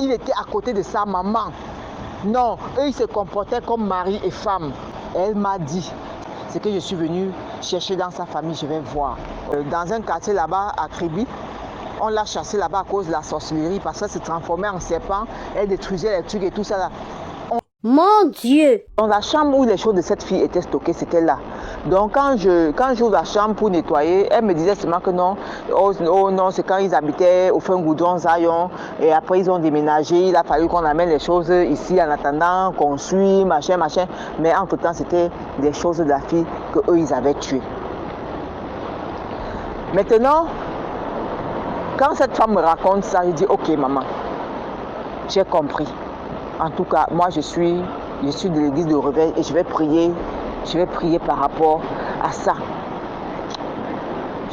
il était à côté de sa maman. Non, eux, ils se comportaient comme mari et femme. Elle m'a dit, c'est que je suis venue chercher dans sa famille, je vais voir. Dans un quartier là-bas, à Kribi, on l'a chassée là-bas à cause de la sorcellerie, parce qu'elle se transformait en serpent, elle détruisait les trucs et tout ça là. Mon Dieu! Dans la chambre où les choses de cette fille étaient stockées, c'était là. Donc quand j'ouvre la chambre pour nettoyer, elle me disait seulement que non, oh non, c'est quand ils habitaient au fin goudron Zion, et après ils ont déménagé, il a fallu qu'on amène les choses ici en attendant qu'on suit, machin. Mais entre-temps, c'était des choses de la fille qu'eux, ils avaient tuées. Maintenant, quand cette femme me raconte ça, je dis, ok maman, j'ai compris. En tout cas, moi je suis de l'église de Réveil et je vais prier par rapport à ça.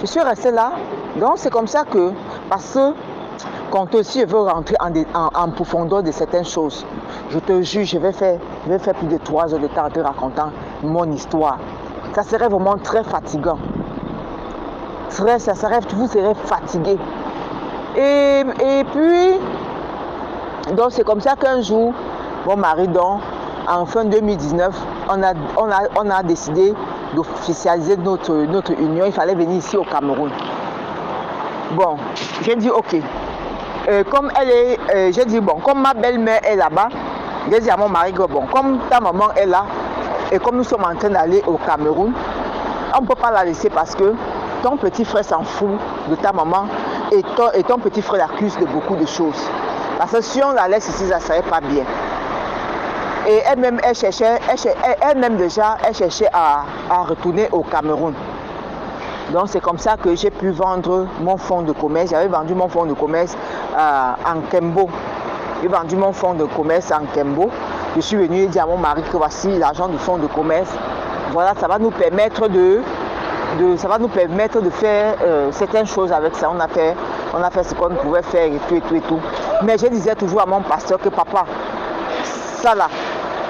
Je suis restée là, donc c'est comme ça que, parce que quand aussi je veux rentrer en profondeur de certaines choses, je te jure, je vais faire plus de 3 heures de temps en te racontant mon histoire. Ça serait vraiment très fatigant. Vous serez fatigué. Et puis, donc c'est comme ça qu'un jour, mon mari, donc, en fin 2019, on a décidé d'officialiser notre union. Il fallait venir ici au Cameroun. Bon, j'ai dit ok. Comme ma belle-mère est là-bas, j'ai dit à mon mari que bon, comme ta maman est là, et comme nous sommes en train d'aller au Cameroun, on ne peut pas la laisser parce que ton petit frère s'en fout de ta maman et ton petit frère l'accuse de beaucoup de choses. Parce que si on la laisse ici, ça ne serait pas bien. Et elle-même, elle cherchait à retourner au Cameroun. Donc c'est comme ça que j'ai pu vendre mon fonds de commerce. J'avais vendu mon fonds de commerce en Kembo. J'ai vendu mon fonds de commerce en Kembo. Je suis venue dire à mon mari que voici l'argent du fonds de commerce. Voilà, ça va nous permettre de faire certaines choses avec ça. On a fait ce qu'on pouvait faire et tout. Mais je disais toujours à mon pasteur que papa, ça là,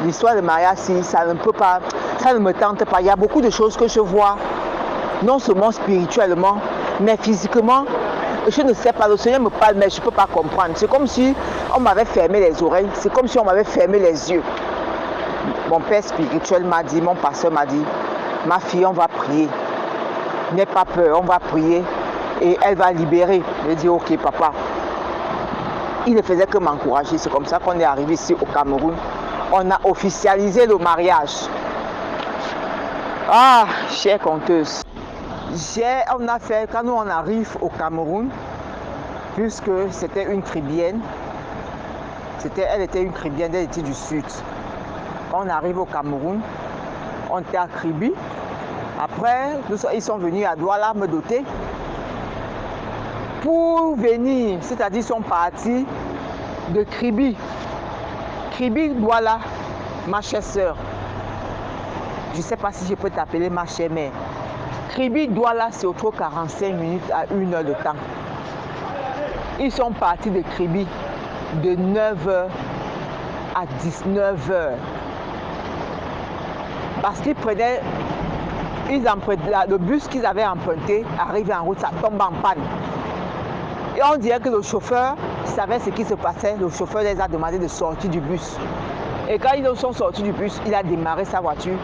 l'histoire de mariage, ça ne me tente pas. Il y a beaucoup de choses que je vois, non seulement spirituellement, mais physiquement. Je ne sais pas, le Seigneur me parle, mais je ne peux pas comprendre. C'est comme si on m'avait fermé les oreilles, c'est comme si on m'avait fermé les yeux. Mon père spirituel m'a dit, mon pasteur m'a dit, ma fille, on va prier. N'aie pas peur, on va prier et elle va libérer. Je dis ok papa. Il ne faisait que m'encourager. C'est comme ça qu'on est arrivé ici au Cameroun. On a officialisé le mariage. Ah, chère conteuse. On a fait, quand nous on arrive au Cameroun, puisque c'était une Kribienne, elle était une Kribienne, elle était du sud. Quand on arrive au Cameroun, on était à Kribi. Après, ils sont venus à Douala me doter. Pour venir, c'est-à-dire ils sont partis de Kribi. Kribi, Douala, ma chère sœur. Je ne sais pas si je peux t'appeler ma chère mère. Kribi, Douala, c'est autour de 45 minutes à 1 heure de temps. Ils sont partis de Kribi de 9h à 19h. Parce qu'ils prenaient... le bus qu'ils avaient emprunté, arrivé en route, ça tombe en panne. Et on dirait que le chauffeur savait ce qui se passait. Le chauffeur les a demandé de sortir du bus. Et quand ils sont sortis du bus, il a démarré sa voiture.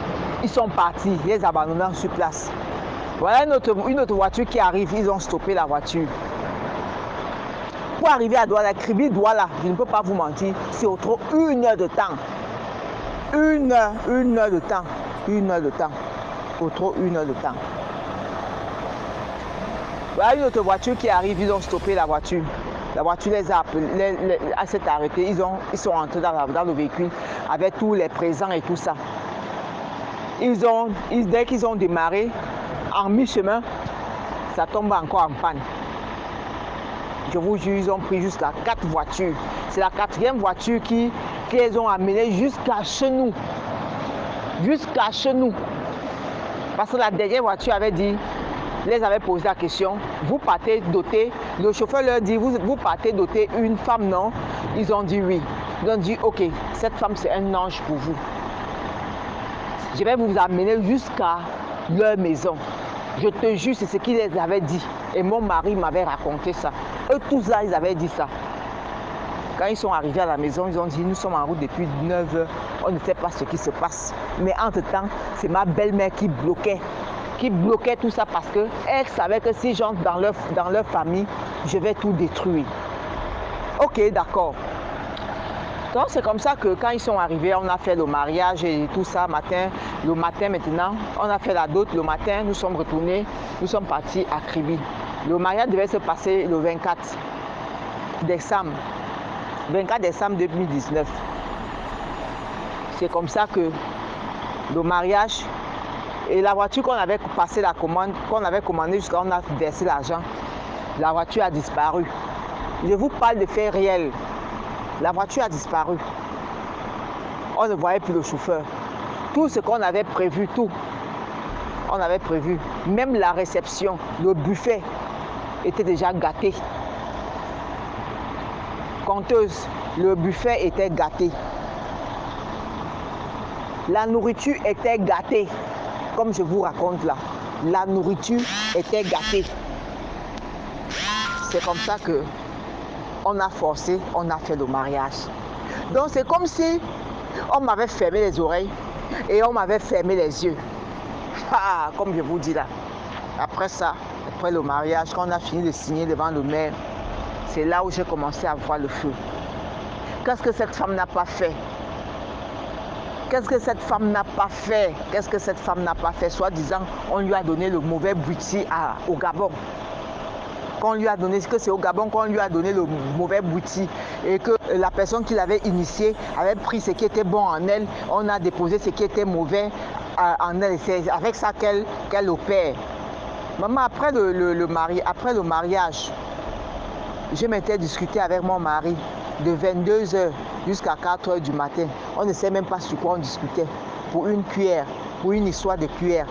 Ils sont partis, les abandonnant sur place. Voilà une autre voiture qui arrive, ils ont stoppé la voiture. Pour arriver à Douala, Kribi, Douala, je ne peux pas vous mentir, c'est autour 1 heure de temps. 1 heure de temps. Autour 1 heure de temps. Voilà une autre voiture qui arrive, ils ont stoppé la voiture. La voiture les a appelés, s'est arrêtée, ils sont entrés dans le véhicule avec tous les présents et tout ça. Dès qu'ils ont démarré, en mi-chemin, ça tombe encore en panne. Je vous jure, ils ont pris jusqu'à 4 voitures. C'est la 4e voiture qui les ont amenés jusqu'à chez nous. Jusqu'à chez nous. Parce que la dernière voiture avait dit, les avait posé la question, vous partez doter, le chauffeur leur dit, vous partez doter une femme, non? Ils ont dit oui. Ils ont dit, ok, cette femme c'est un ange pour vous. Je vais vous amener jusqu'à leur maison. Je te jure, c'est ce qu'ils les avaient dit. Et mon mari m'avait raconté ça. Eux tous là, ils avaient dit ça. Quand ils sont arrivés à la maison, ils ont dit, nous sommes en route depuis 9 heures, on ne sait pas ce qui se passe. Mais entre-temps, c'est ma belle-mère qui bloquait tout ça parce qu'elle savait que si j'entre dans leur famille, je vais tout détruire. Ok, d'accord. Donc c'est comme ça que quand ils sont arrivés, on a fait le mariage et tout ça le matin maintenant, on a fait la dot, le matin, nous sommes retournés, nous sommes partis à Kribi. Le mariage devait se passer le 24 décembre 2019. C'est comme ça que le mariage et la voiture qu'on avait passé la commande, qu'on avait commandée jusqu'à on a versé l'argent, la voiture a disparu. Je vous parle de faits réels. La voiture a disparu. On ne voyait plus le chauffeur. Tout ce qu'on avait prévu, tout, on avait prévu. Même la réception, le buffet était déjà gâté. Conteuse, le buffet était gâté. La nourriture était gâtée. Comme je vous raconte là, la nourriture était gâtée. C'est comme ça que on a forcé, on a fait le mariage. Donc c'est comme si on m'avait fermé les oreilles et on m'avait fermé les yeux. Ah, comme je vous dis là. Après ça, après le mariage, quand on a fini de signer devant le maire, c'est là où j'ai commencé à voir le feu. Qu'est-ce que cette femme n'a pas fait? Qu'est-ce que cette femme n'a pas fait? Qu'est-ce que cette femme n'a pas fait? Soi-disant, on lui a donné le mauvais bouti au Gabon. Qu'on lui a donné, que c'est au Gabon qu'on lui a donné le mauvais bouti et que la personne qui l'avait initié avait pris ce qui était bon en elle, on a déposé ce qui était mauvais en elle. C'est avec ça qu'elle opère. Maman, après le mariage, je m'étais discuté avec mon mari de 22h jusqu'à 4h du matin. On ne sait même pas sur quoi on discutait. Pour une cuillère, pour une histoire de cuillère.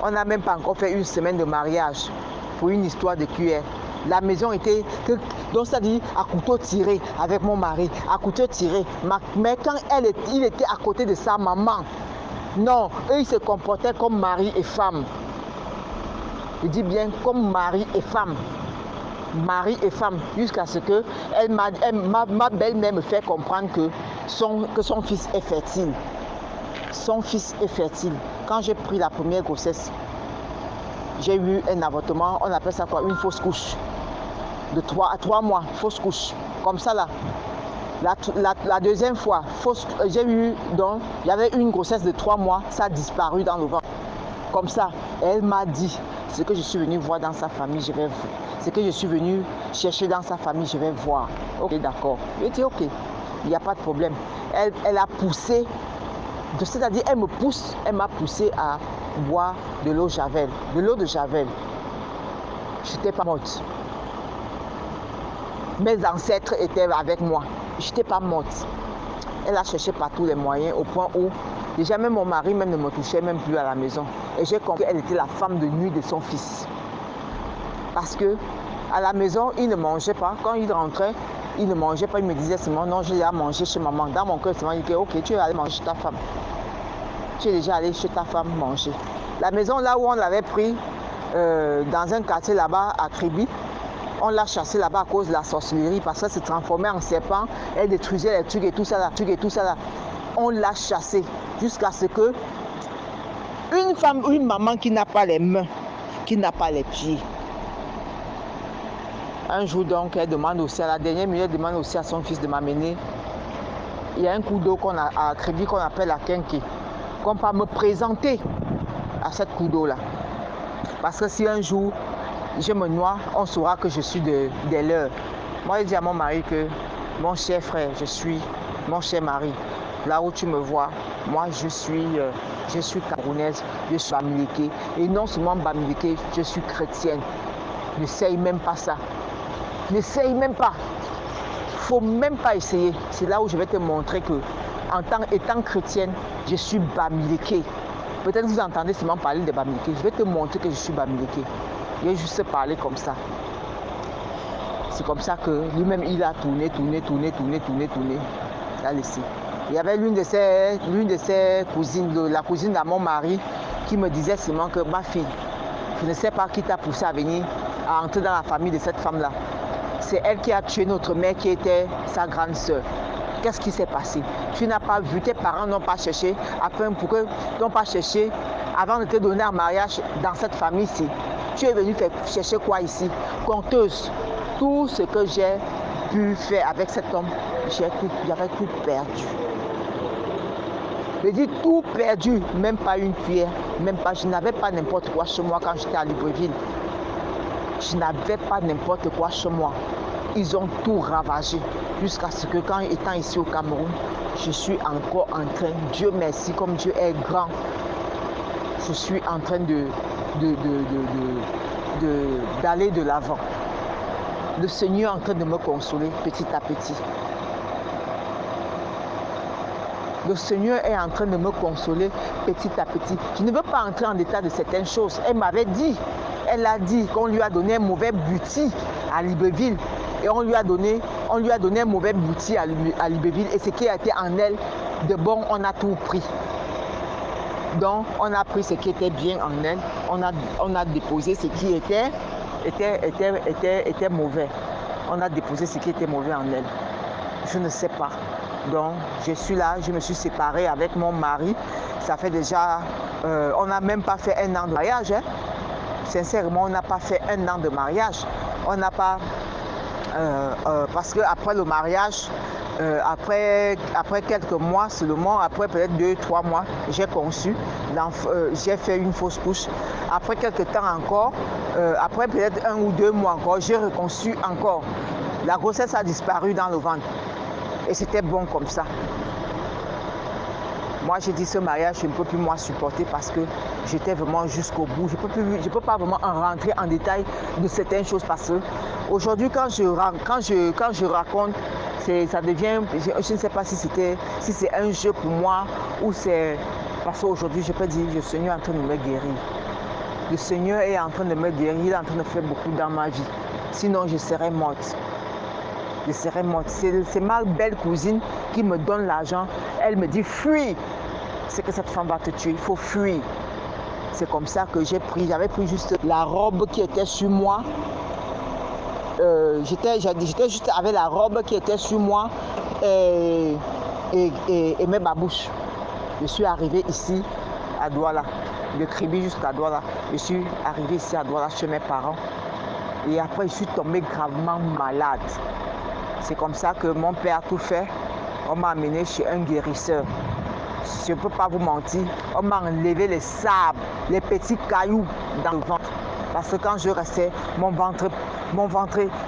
On n'a même pas encore fait une semaine de mariage pour une histoire de cuillère. La maison était, donc ça dit à couteau tiré avec mon mari, à couteau tiré. Mais quand il était à côté de sa maman, non, eux ils se comportaient comme mari et femme. Je dis bien comme mari et femme. Mari et femme, jusqu'à ce que ma belle-mère me fait comprendre que son fils est fertile. Son fils est fertile. Quand j'ai pris la première grossesse, j'ai eu un avortement, on appelle ça quoi? Une fausse couche. De 3 mois, fausse couche. Comme ça là. La deuxième fois, j'ai eu, donc, il y avait une grossesse de 3 mois, ça a disparu dans le ventre. Comme ça, elle m'a dit, ce que je suis venue voir dans sa famille, je vais voir. Ce que je suis venue chercher dans sa famille, je vais voir. Ok, d'accord. J'ai dit, ok, il n'y a pas de problème. Elle a poussé, c'est-à-dire elle m'a poussé à boire de l'eau Javel, de l'eau de Javel. Je n'étais pas morte. Mes ancêtres étaient avec moi. Je n'étais pas morte. Elle a cherché par tous les moyens au point où déjà même mon mari même ne me touchait même plus à la maison. Et j'ai compris qu'elle était la femme de nuit de son fils. Parce que à la maison, il ne mangeait pas. Quand il rentrait, il ne mangeait pas. Il me disait seulement non, j'ai déjà mangé chez maman. Dans mon cœur, seulement, il disait ok, tu es allé manger chez ta femme. Tu es déjà allé chez ta femme manger. La maison là où on l'avait pris, dans un quartier là-bas à Kribi, on l'a chassée là-bas à cause de la sorcellerie parce qu'elle se transformait en serpent, elle détruisait les trucs et tout ça là, On l'a chassée jusqu'à ce que une maman qui n'a pas les mains, qui n'a pas les pieds. Un jour donc, elle demande aussi à la dernière minute, elle demande aussi à son fils de m'amener. Il y a un coup d'eau qu'on a à Kribi qu'on appelle la Kenke, qu'on peut me présenter à cette coup d'eau là. Parce que si un jour je me noie, on saura que je suis des leurs. Moi, je dis à mon mari que mon cher frère, mon cher mari, là où tu me vois, moi je suis camerounaise, je suis bamileke. Et non seulement bamileke, je suis chrétienne. N'essaye même pas ça. N'essaye même pas. Faut même pas essayer. C'est là où je vais te montrer que, étant chrétienne, je suis bamileke. Peut-être vous entendez seulement parler de bamileke. Je vais te montrer que je suis bamileke. Il a juste parlé comme ça. C'est comme ça que lui-même, il a tourné. Il a laissé. Il y avait l'une de ses cousines, la cousine de mon mari, qui me disait seulement que ma fille, je ne sais pas qui t'a poussé à venir, à entrer dans la famille de cette femme-là. c'est elle qui a tué notre mère qui était sa grande sœur. Qu'est-ce qui s'est passé? Tu n'as pas vu, tes parents n'ont pas cherché, n'ont pas cherché avant de te donner un mariage dans cette famille-ci. Tu es venu chercher quoi ici? Conteuse. Tout ce que j'ai pu faire avec cet homme, j'avais tout perdu. Je dis tout perdu, même pas une cuillère, même pas, je n'avais pas n'importe quoi chez moi quand j'étais à Libreville. Je n'avais pas n'importe quoi chez moi. Ils ont tout ravagé jusqu'à ce que quand étant ici au Cameroun, je suis encore en train, Dieu merci, comme Dieu est grand, je suis en train d'aller de l'avant. Le Seigneur est en train de me consoler petit à petit. Le Seigneur est en train de me consoler petit à petit. Je ne veux pas entrer en détail de certaines choses. Elle m'avait dit, elle a dit qu'on lui a donné un mauvais buti à Libreville. Et on lui a donné un mauvais buti à Libreville. Et ce qui a été en elle, de bon, on a tout pris. Donc, on a pris ce qui était bien en elle. On a déposé ce qui était mauvais. On a déposé ce qui était mauvais en elle. Je ne sais pas. Donc, je suis là, je me suis séparée avec mon mari. Ça fait déjà, on n'a même pas fait 1 an de mariage. Hein. Sincèrement, on n'a pas fait 1 an de mariage. On n'a pas, parce qu'après le mariage, après quelques mois seulement, après peut-être 2-3 mois, j'ai conçu, j'ai fait une fausse couche. Après quelques temps encore, après peut-être 1 ou 2 mois encore, j'ai reconçu encore. La grossesse a disparu dans le ventre. Et c'était bon comme ça. Moi, j'ai dit ce mariage, je ne peux plus moi supporter parce que j'étais vraiment jusqu'au bout. Je ne peux pas vraiment en rentrer en détail de certaines choses parce que aujourd'hui, quand je raconte, ça devient, je ne sais pas si c'est un jeu pour moi ou c'est parce qu'aujourd'hui, je peux dire, le Seigneur est en train de me guérir. Le Seigneur est en train de me guérir, il est en train de faire beaucoup dans ma vie. Sinon, je serais morte. Je serais morte. C'est ma belle cousine qui me donne l'argent. Elle me dit fuis. C'est que cette femme va te tuer. Il faut fuir. C'est comme ça que j'avais pris juste la robe qui était sur moi. J'étais juste avec la robe qui était sur moi et mes babouches. Je suis arrivée ici à Douala. De Kribi jusqu'à Douala. Je suis arrivée ici à Douala chez mes parents. Et après, je suis tombée gravement malade. C'est comme ça que mon père a tout fait. On m'a amené chez un guérisseur. Je ne peux pas vous mentir. On m'a enlevé les sables, les petits cailloux dans le ventre. Parce que quand je restais, mon ventre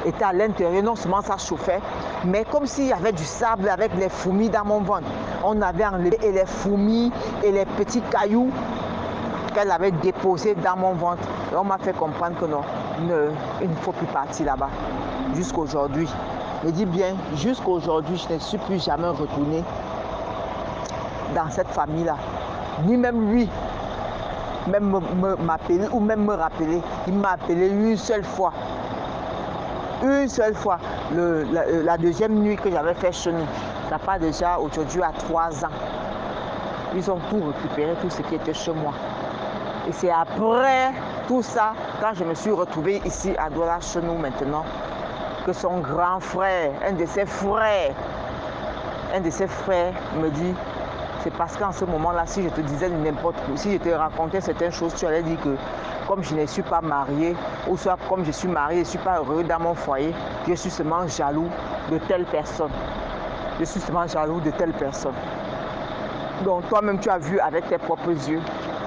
était à l'intérieur. Non seulement ça chauffait, mais comme s'il y avait du sable avec les fourmis dans mon ventre. On avait enlevé les fourmis et les petits cailloux qu'elle avait déposés dans mon ventre. Et on m'a fait comprendre que non, il ne faut plus partir là-bas. Jusqu'aujourd'hui. Je dis bien, jusqu'aujourd'hui, je ne suis plus jamais retournée dans cette famille-là. Ni même lui, même m'appeler ou même me rappeler. Il m'a appelé une seule fois. Une seule fois. La deuxième nuit que j'avais fait chez nous. Ça part déjà aujourd'hui à 3 ans. Ils ont tout récupéré, tout ce qui était chez moi. Et c'est après tout ça, quand je me suis retrouvée ici à Douala chez nous maintenant, que son grand frère, un de ses frères me dit, c'est parce qu'en ce moment-là, si je te disais n'importe quoi, si je te racontais certaines choses, tu allais dire que comme je ne suis pas mariée, ou soit comme je suis mariée, je ne suis pas heureux dans mon foyer, je suis seulement jaloux de telle personne. Je suis seulement jaloux de telle personne. Donc toi-même, tu as vu avec tes propres yeux.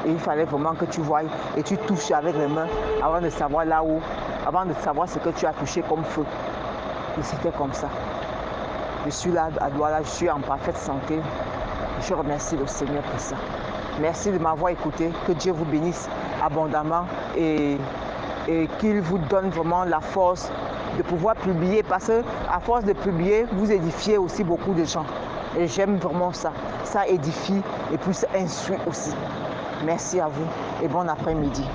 Et il fallait vraiment que tu voies et tu touches avec les mains avant de savoir là où, avant de savoir ce que tu as touché comme feu. Et c'était comme ça. Je suis là à Douala, je suis en parfaite santé. Je remercie le Seigneur pour ça. Merci de m'avoir écouté. Que Dieu vous bénisse abondamment et qu'il vous donne vraiment la force de pouvoir publier. Parce qu'à force de publier, vous édifiez aussi beaucoup de gens. Et j'aime vraiment ça. Ça édifie et puis ça instruit aussi. Merci à vous et bon après-midi.